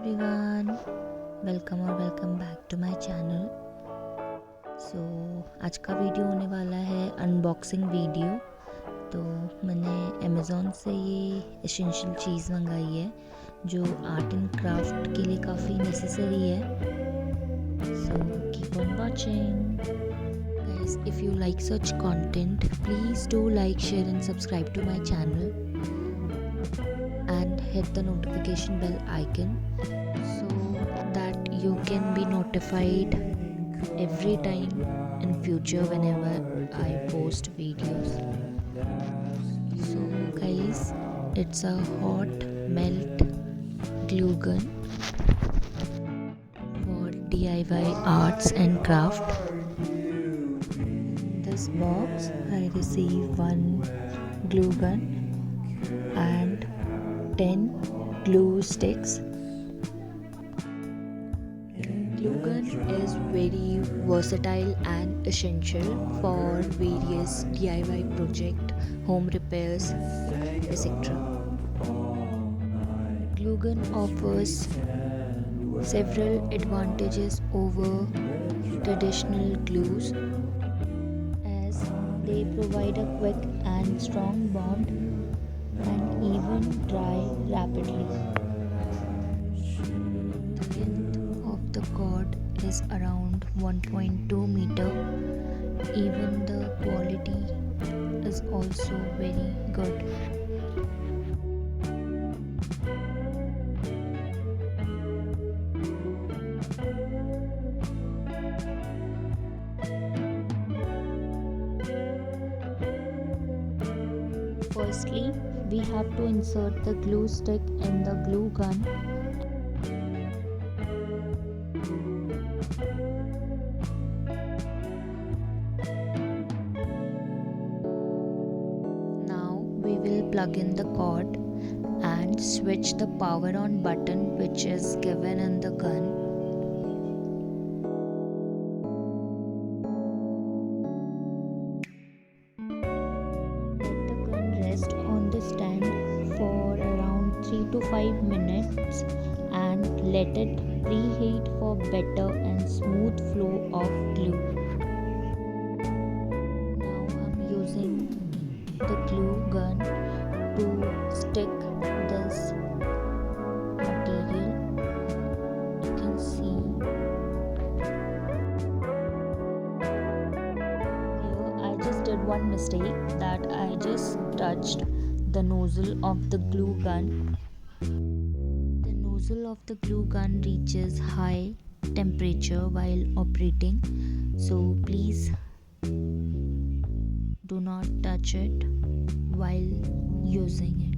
Everyone, welcome back to my channel. So आज का video होने वाला है अनबॉक्सिंग वीडियो। तो मैंने अमेज़ॉन से ये एसेंशियल चीज़ मंगाई है जो आर्ट एंड क्राफ्ट के लिए काफ़ी नेसेसरी है। So keep on watching guys. If you like such content please do like, share and subscribe to my channel and hit the notification bell icon so that you can be notified every time in future whenever I post videos. So guys, it's a hot melt glue gun for DIY arts and craft. In this box I receive one glue gun and 10 glue sticks. Glue gun is very versatile and essential for various DIY project, home repairs, etc. Glue gun offers several advantages over traditional glues as they provide a quick and strong bond and even dry rapidly. The length of the cord is around 1.2 meter. Even the quality is also very good. Firstly, we have to insert the glue stick in the glue gun. Now we will plug in the cord and switch the power on button which is given in the gun. Rest on the stand for around 3 to 5 minutes and let it preheat for better and smooth flow of glue. Now I'm using the glue gun to stick this material. You can see here I just did one mistake that I just touched the nozzle of the glue gun. The nozzle of the glue gun reaches high temperature while operating, so please do not touch it while using it.